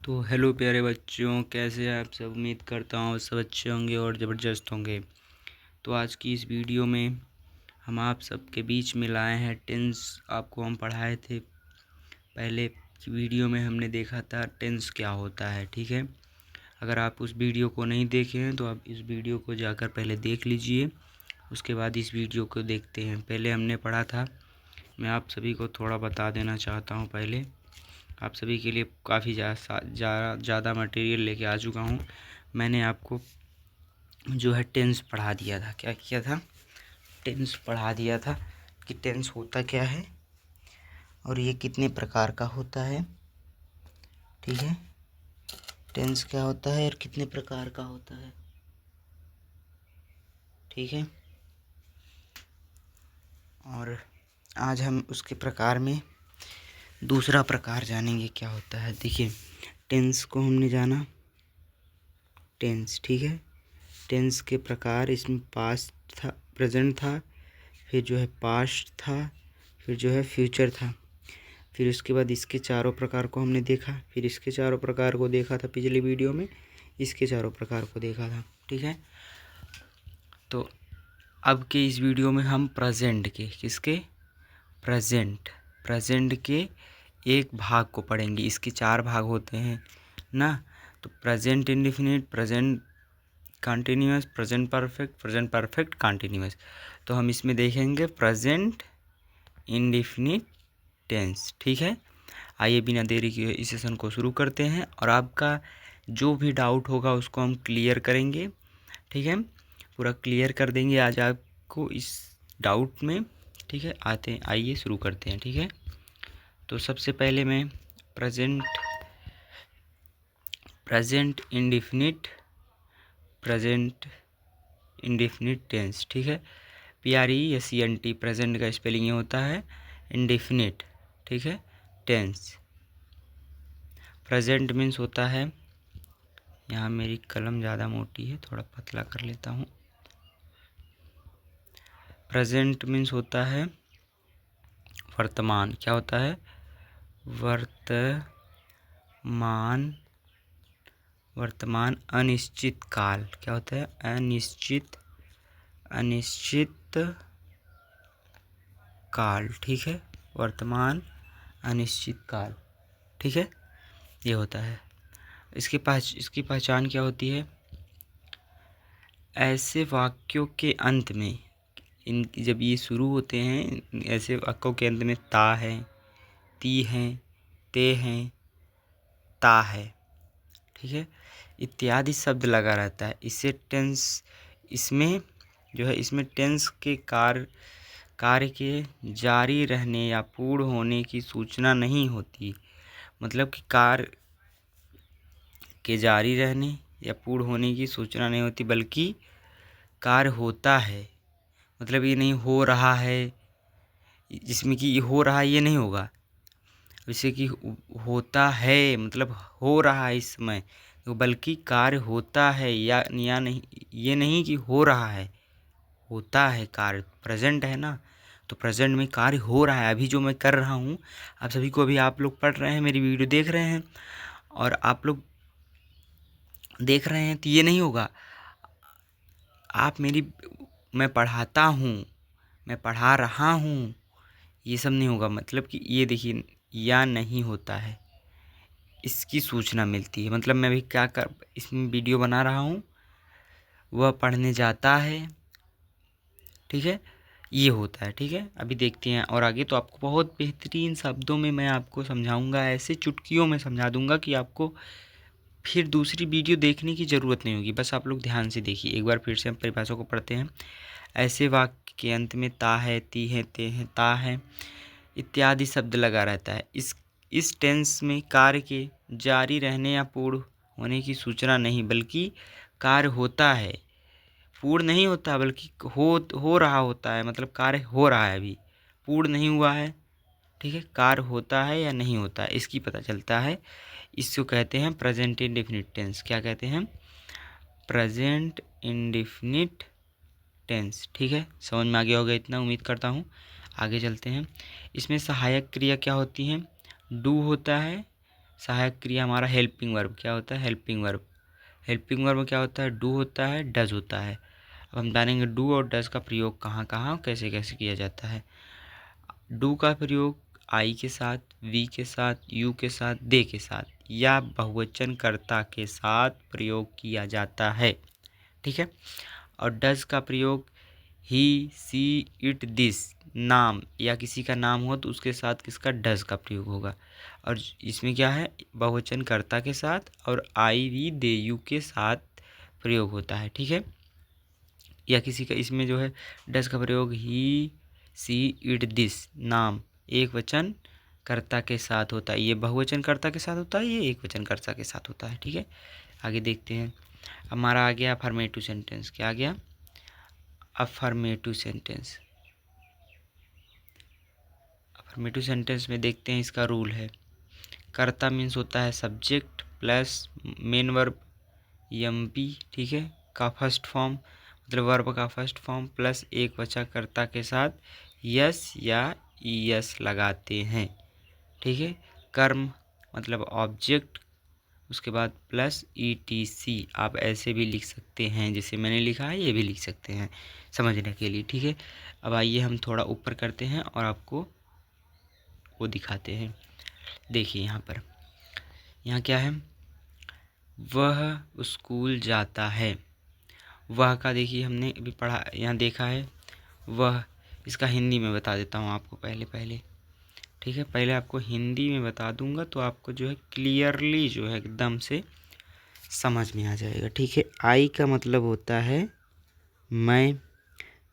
तो हेलो प्यारे बच्चों, कैसे हैं आप सब। उम्मीद करता हूँ सब अच्छे होंगे और ज़बरदस्त होंगे। तो आज की इस वीडियो में हम आप सबके बीच में लाए हैं टेंस। आपको हम पढ़ाए थे पहले की वीडियो में, हमने देखा था टेंस क्या होता है। ठीक है, अगर आप उस वीडियो को नहीं देखे हैं तो आप इस वीडियो को जाकर पहले देख लीजिए, उसके बाद इस वीडियो को देखते हैं। पहले हमने पढ़ा था, मैं आप सभी को थोड़ा बता देना चाहता हूँ। पहले आप सभी के लिए काफ़ी ज़्यादा मटेरियल लेके आ चुका हूँ। मैंने आपको जो है टेंस पढ़ा दिया था। क्या किया था? टेंस पढ़ा दिया था कि टेंस होता क्या है और ये कितने प्रकार का होता है। ठीक है, टेंस क्या होता है और कितने प्रकार का होता है। ठीक है, और आज हम उसके प्रकार में दूसरा प्रकार जानेंगे क्या होता है। देखिए, टेंस को हमने जाना, टेंस। ठीक है, टेंस के प्रकार, इसमें पास्ट था, प्रेजेंट था, फिर जो है पास्ट था, फिर जो है फ्यूचर था। फिर उसके बाद इसके चारों प्रकार को हमने देखा, फिर इसके चारों प्रकार को देखा था पिछली वीडियो में, इसके चारों प्रकार को देखा था। ठीक है, तो अब के इस वीडियो में हम प्रेजेंट के, किसके? प्रेजेंट के एक भाग को पढ़ेंगे। इसके 4 भाग होते हैं ना, तो present indefinite, present continuous, present perfect continuous. तो हम इसमें देखेंगे प्रेजेंट इंडेफिनिट टेंस। ठीक है, आइए बिना देरी के इस सेशन को शुरू करते हैं और आपका जो भी डाउट होगा उसको हम क्लियर करेंगे। ठीक है, पूरा क्लियर कर देंगे आज आपको इस डाउट में। ठीक है, आइए शुरू करते हैं। ठीक है, तो सबसे पहले मैं प्रेजेंट इंडेफिनिट टेंस। ठीक है, PRESENT, प्रेजेंट का स्पेलिंग ये होता है इंडेफिनिट। ठीक है, टेंस। प्रेजेंट मीन्स होता है, यहाँ मेरी कलम ज़्यादा मोटी है, थोड़ा पतला कर लेता हूँ। प्रेजेंट मीन्स होता है वर्तमान। क्या होता है? वर्तमान अनिश्चित काल। क्या होता है? अनिश्चित काल। ठीक है, वर्तमान अनिश्चित काल। ठीक है, ये होता है। इसकी पहचान क्या होती है? ऐसे वाक्यों के अंत में, जब ये शुरू होते हैं, ऐसे वाक्यों के अंत में ता है, ती हैं, ते हैं, ता है, ठीक है, इत्यादि शब्द लगा रहता है। इसमें जो है, इसमें टेंस के कार्य के जारी रहने या पूर्ण होने की सूचना नहीं होती। मतलब कि कार्य के जारी रहने या पूर्ण होने की सूचना नहीं होती, बल्कि कार्य होता है। मतलब ये नहीं हो रहा है, जिसमें कि ये हो रहा है ये नहीं होगा। जैसे कि होता है मतलब हो रहा है इस समय, तो बल्कि कार्य होता है या नहीं, ये नहीं कि हो रहा है, होता है कार्य। प्रेजेंट है ना, तो प्रेजेंट में कार्य हो रहा है। अभी जो मैं कर रहा हूँ, आप सभी को, अभी आप लोग पढ़ रहे हैं, मेरी वीडियो देख रहे हैं और आप लोग देख रहे हैं, तो ये नहीं होगा मैं पढ़ाता हूँ, मैं पढ़ा रहा हूँ, ये सब नहीं होगा। मतलब कि ये देखिए, या नहीं होता है, इसकी सूचना मिलती है। मतलब मैं भी इसमें वीडियो बना रहा हूँ, वह पढ़ने जाता है। ठीक है, ये होता है। ठीक है, अभी देखते हैं और आगे। तो आपको बहुत बेहतरीन शब्दों में मैं आपको समझाऊंगा, ऐसे चुटकियों में समझा दूंगा कि आपको फिर दूसरी वीडियो देखने की ज़रूरत नहीं होगी। बस आप लोग ध्यान से देखिए। एक बार फिर से हम परिभाषा को पढ़ते हैं। ऐसे वाक्य के अंत में ता है, ती है, ते है, ता है इत्यादि शब्द लगा रहता है। इस टेंस में कार्य के जारी रहने या पूर्ण होने की सूचना नहीं, बल्कि कार्य होता है, पूर्ण नहीं होता, बल्कि हो रहा होता है। मतलब कार्य हो रहा है, अभी पूर्ण नहीं हुआ है। ठीक है, कार्य होता है या नहीं होता है, इसकी पता चलता है। इसको कहते हैं प्रेजेंट इंडेफिनिट टेंस। क्या कहते हैं? Present indefinite tense. ठीक है, समझ में आ गया होगा इतना, उम्मीद करता हूँ। आगे चलते हैं। इसमें सहायक क्रिया क्या होती हैं? डू होता है, सहायक क्रिया हमारा हेल्पिंग वर्ब क्या होता है, हेल्पिंग वर्ब। हेल्पिंग वर्ब क्या होता है, डू होता है, डज होता है। अब हम जानेंगे डू और डज का प्रयोग कहाँ कहाँ कैसे कैसे किया जाता है। डू का प्रयोग आई के साथ, वी के साथ, यू के साथ, दे के साथ या बहुवचन कर्ता के साथ प्रयोग किया जाता है, ठीक है। और डज का प्रयोग ही, सी, इट, दिस नाम या किसी का नाम हो तो उसके साथ किसका, डज का प्रयोग होगा। और इसमें क्या है, बहुवचन कर्ता के साथ और आई, वी, दे, यू के साथ प्रयोग होता है, ठीक है। या किसी का इसमें जो है डज का प्रयोग ही, सी, इट, दिस नाम एक वचन कर्ता के साथ होता है, ये बहुवचन कर्ता के साथ होता है, ये एक वचन कर्ता के साथ होता है, ठीक है। आगे देखते हैं, हमारा आ गया अफर्मेटिव सेंटेंस। क्या आ गया, अफर्मेटिव सेंटेंस। अफर्मेटिव सेंटेंस में देखते हैं इसका रूल है, कर्ता मीन्स होता है subject plus main verb M P, ठीक है, का फर्स्ट फॉर्म, मतलब वर्ब का फर्स्ट फॉर्म प्लस एक वचनकर्ता के साथ यस या ईएस लगाते हैं, ठीक है। कर्म मतलब ऑब्जेक्ट, उसके बाद प्लस ईटीसी। आप ऐसे भी लिख सकते हैं जैसे मैंने लिखा है, ये भी लिख सकते हैं समझने के लिए, ठीक है। अब आइए हम थोड़ा ऊपर करते हैं और आपको वो दिखाते हैं। देखिए यहाँ पर, यहाँ क्या है, वह स्कूल जाता है। वह का देखिए हमने अभी पढ़ा, यहाँ देखा है वह, इसका हिंदी में बता देता हूँ आपको पहले, ठीक है। पहले आपको हिंदी में बता दूंगा तो आपको जो है क्लियरली जो है एकदम से समझ में आ जाएगा, ठीक है। आई का मतलब होता है मैं,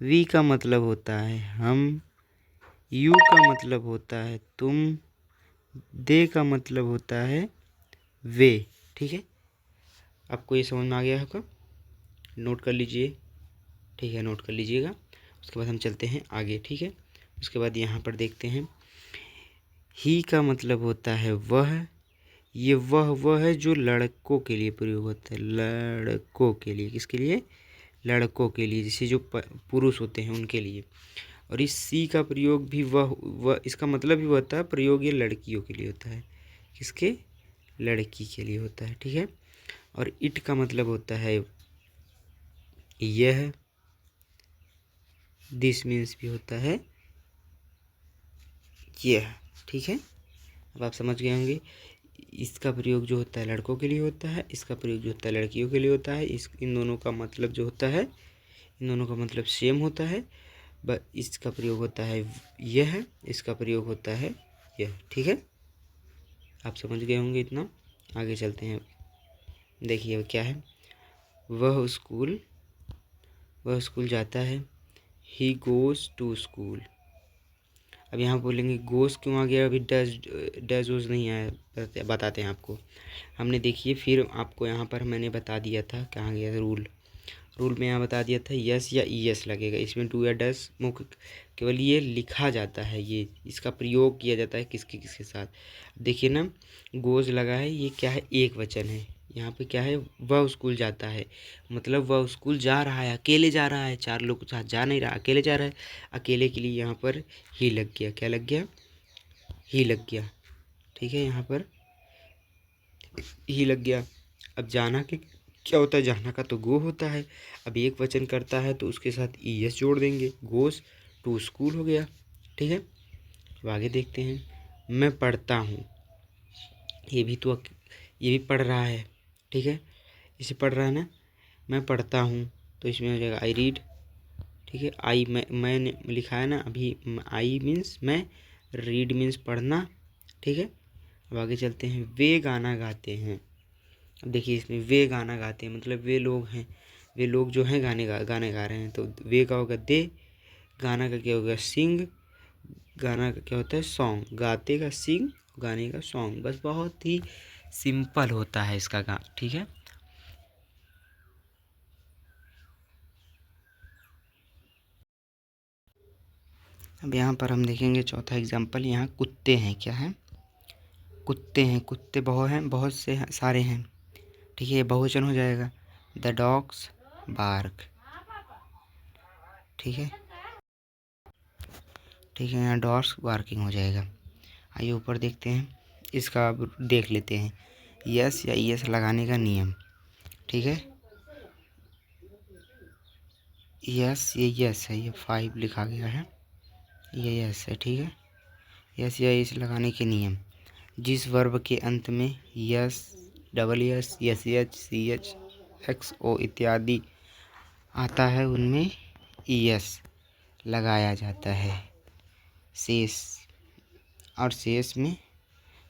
वी का मतलब होता है हम, यू का मतलब होता है तुम, दे का मतलब होता है वे, ठीक है। आपको ये समझ में आ गया है आपका, नोट कर लीजिए, ठीक है, नोट कर लीजिएगा। उसके बाद हम चलते हैं आगे, ठीक है। उसके बाद यहाँ पर देखते हैं, ही का मतलब होता है वह, ये वह है जो लड़कों के लिए प्रयोग होता है, लड़कों के लिए, किसके लिए, लड़कों के लिए, जैसे जो पुरुष होते हैं उनके लिए। और इस सी का प्रयोग भी वह इसका मतलब भी होता है, प्रयोग ये लड़कियों के लिए होता है, किसके, लड़की के लिए होता है, ठीक है। और इट का मतलब होता है यह, दिस मीन्स भी होता है यह, ठीक है। अब आप समझ गए होंगे, इसका प्रयोग जो होता है लड़कों के लिए होता है, इसका प्रयोग जो होता है लड़कियों के लिए होता है। इन दोनों का मतलब जो होता है, इन दोनों का मतलब सेम होता है, इसका प्रयोग होता है यह, इसका प्रयोग होता है यह, ठीक है। आप समझ गए होंगे इतना। आगे चलते हैं, देखिए अब क्या है, वह स्कूल जाता है, ही गोज़ टू स्कूल। अब यहाँ बोलेंगे गोज़ क्यों आ गया, अभी डज वोज नहीं आया, बताते हैं आपको। हमने देखिए फिर आपको यहाँ पर मैंने बता दिया था, कहाँ गया था रूल में यहाँ बता दिया था यस या ईएस लगेगा, इसमें डू या डस मुख्य केवल ये लिखा जाता है, ये इसका प्रयोग किया जाता है किसके किसके साथ। देखिए ना, गोज़ लगा है, ये क्या है, एक वचन है। यहाँ पे क्या है, वह स्कूल जाता है, मतलब वह स्कूल जा रहा है, अकेले जा रहा है, चार लोग के साथ जा नहीं रहा, अकेले जा रहा है। अकेले के लिए यहाँ पर ही लग गया, क्या लग गया, ही लग गया, ठीक है। यहाँ पर ही लग गया। अब जाना के क्या होता है, जाना का तो गो होता है, अब एक वचन करता है तो उसके साथ ईएस जोड़ देंगे, गोस टू स्कूल हो गया, ठीक है। अब आगे देखते हैं, मैं पढ़ता हूँ, ये भी पढ़ रहा है, ठीक है, इसे पढ़ रहा है ना, मैं पढ़ता हूँ तो इसमें हो जाएगा आई रीड, ठीक है। आई मैंने लिखा है ना अभी, आई मीन्स मैं, रीड मीन्स पढ़ना, ठीक है। अब आगे चलते हैं, वे गाना गाते हैं। अब देखिए इसमें वे गाना गाते हैं मतलब वे लोग हैं, वे लोग जो हैं गाने गा रहे हैं, तो वे का होगा दे, गाना का क्या होगा सिंग, गाना का क्या होता है सॉन्ग, गाते का सिंग, गाने का सॉन्ग, बस बहुत ही सिंपल होता है इसका ठीक है। अब यहाँ पर हम देखेंगे चौथा एग्जाम्पल, यहाँ कुत्ते हैं, क्या है, कुत्ते हैं, कुत्ते बहुत से सारे हैं, ठीक है, ये बहुवचन हो जाएगा, द डॉग्स बार्क, ठीक है, ठीक है, यहाँ डॉग्स बार्किंग हो जाएगा। आइए ऊपर देखते हैं, इसका अब देख लेते हैं, यस या यस लगाने का नियम। ठीक है, यस ये यस है, ये 5 लिखा गया है, ये यस है। ठीक है, यस या यस लगाने के नियम। जिस वर्ब के अंत में S, double S, S H, C H, X O इत्यादि आता है उनमें यस लगाया जाता है। शेष और शेष में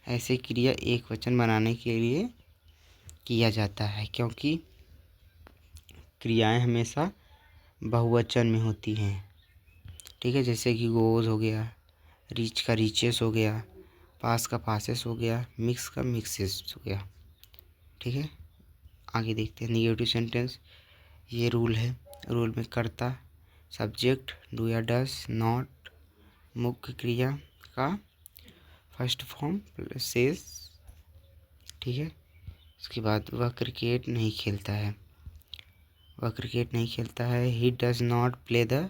ऐसे क्रिया एक वचन बनाने के लिए किया जाता है, क्योंकि क्रियाएं हमेशा बहुवचन में होती हैं। ठीक है, जैसे कि गोज हो गया, रीच का रीचेस हो गया, पास का पासेस हो गया, मिक्स का मिक्सेस हो गया। ठीक है, आगे देखते हैं निगेटिव सेंटेंस। ये रूल है, रूल में कर्ता, सब्जेक्ट, डू या डस, नॉट, मुख्य क्रिया का फर्स्ट फॉर्म प्लस शेष। ठीक है, उसके बाद वह क्रिकेट नहीं खेलता है, वह क्रिकेट नहीं खेलता है। ही does not play the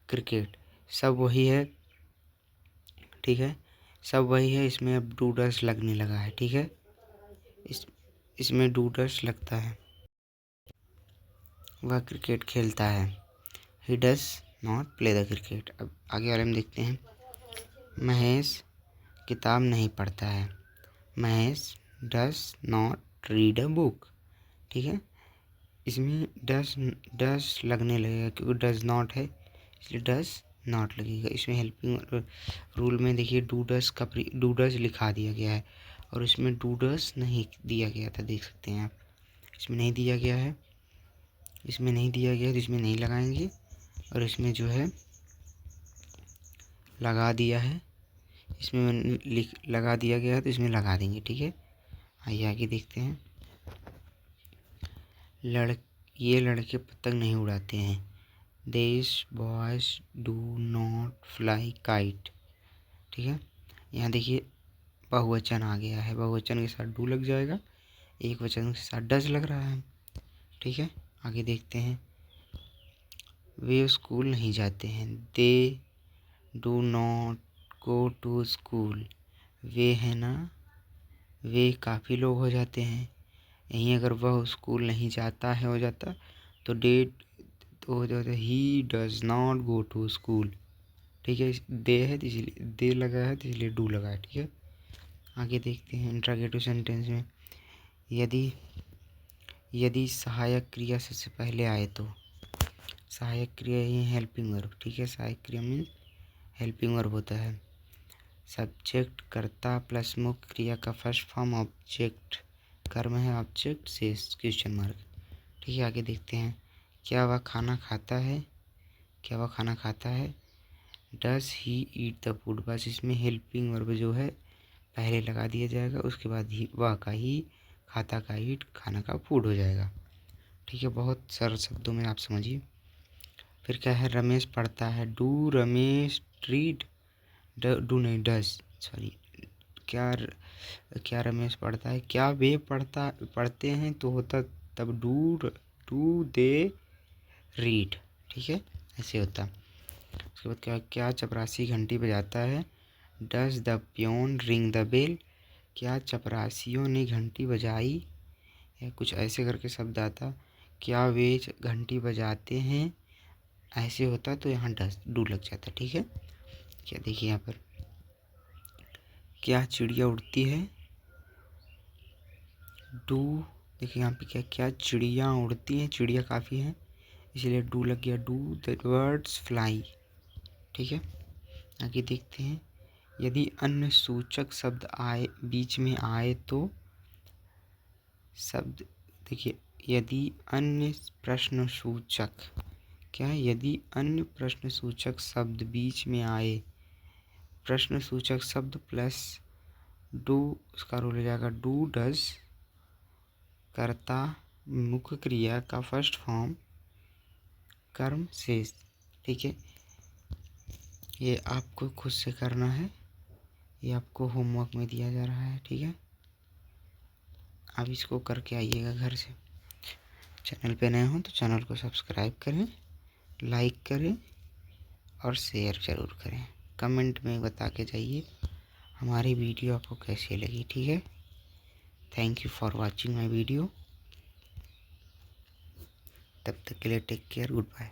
cricket, सब वही है। ठीक है, सब वही है, इसमें अब डू डज लगने लगा है। ठीक है, इसमें डू डज लगता है। वह क्रिकेट खेलता है, ही does not play the cricket. अब आगे वाले में देखते हैं, महेश किताब नहीं पढ़ता है, Mahesh does not read a book. ठीक है, इसमें डज लगने लगेगा, क्योंकि डज नॉट है इसलिए डज नॉट लगेगा। इसमें हेल्पिंग रूल में देखिए डू डज लिखा दिया गया है, और इसमें डू डज नहीं दिया गया था, देख सकते हैं आप, इसमें नहीं दिया गया है, इसमें नहीं दिया गया है, तो इसमें नहीं लगाएंगे। और इसमें जो है लगा दिया है, इसमें लगा दिया गया है, तो इसमें लगा देंगे। ठीक है, आइए आगे देखते हैं। ये लड़के पतंग नहीं उड़ाते हैं, this boys do not fly kite. ठीक है, यहाँ देखिए बहुवचन आ गया है, बहुवचन के साथ डू लग जाएगा, एक वचन के साथ डज लग रहा है। ठीक है, आगे देखते हैं। वे स्कूल नहीं जाते हैं, they do not go to school. वे है ना, वे काफ़ी लोग हो जाते हैं, यहीं अगर वह स्कूल नहीं जाता है हो जाता, तो डे तो हो जाता, he does not go to school. ठीक है, दे है तो इसलिए दे लगा है, तो इसलिए डू लगा है। ठीक है, आगे देखते हैं इंट्रोगेटिव सेंटेंस में। यदि यदि सहायक क्रिया सबसे पहले आए तो, सहायक क्रिया ये हेल्पिंग वर्ब। ठीक है, सहायक क्रिया मीन्स हेल्पिंग वर्ब होता है। सब्जेक्ट कर्ता प्लस मुख्य क्रिया का फर्स्ट फॉर्म ऑब्जेक्ट, कर्म है ऑब्जेक्ट से क्वेश्चन मार्क। ठीक है, आगे देखते हैं। क्या वह खाना खाता है, क्या वह खाना खाता है, does he eat the food. बस इसमें हेल्पिंग वर्ब जो है पहले लगा दिया जाएगा, उसके बाद ही वह का ही, खाता का ईट, खाना का फूड हो जाएगा। ठीक है, बहुत सरल शब्दों में आप समझिए। फिर क्या है, रमेश पढ़ता है, डू रमेश रीड, डू नहीं डज, सॉरी, क्या क्या रमेश पढ़ता है, क्या वे पढ़ते हैं, तो होता तब डू दे रीड। ठीक है, ऐसे होता। उसके बाद क्या चपरासी घंटी बजाता है, does the peon ring the bell. क्या चपरासियों ने घंटी बजाई, या कुछ ऐसे करके शब्द आता। क्या वे घंटी बजाते हैं, ऐसे होता, तो यहाँ डज डू लग जाता। ठीक है, क्या देखिए यहाँ पर, क्या चिड़िया उड़ती है, डू, देखिए यहाँ पे क्या चिड़िया उड़ती हैं, चिड़िया काफ़ी हैं, इसलिए डू लग गया, डू द बर्ड्स फ्लाई। ठीक है, आगे देखते हैं। यदि अन्य सूचक शब्द आए बीच में आए तो, शब्द देखिए, यदि अन्य प्रश्नसूचक, क्या है, यदि अन्य प्रश्नसूचक शब्द बीच में आए, प्रश्नसूचक शब्द प्लस डू, उसका रोल हो जाएगा डू डज, कर्ता मुख्य क्रिया का फर्स्ट फॉर्म, कर्म शेष। ठीक है, ये आपको खुद से करना है, ये आपको होमवर्क में दिया जा रहा है। ठीक है, आप इसको करके आइएगा घर से। चैनल पे नए हो तो चैनल को सब्सक्राइब करें, लाइक करें और शेयर ज़रूर करें। कमेंट में बता के जाइए हमारी वीडियो आपको कैसी लगी। ठीक है, thank you for watching my video. तब तक के लिए टेक केयर, गुड बाय।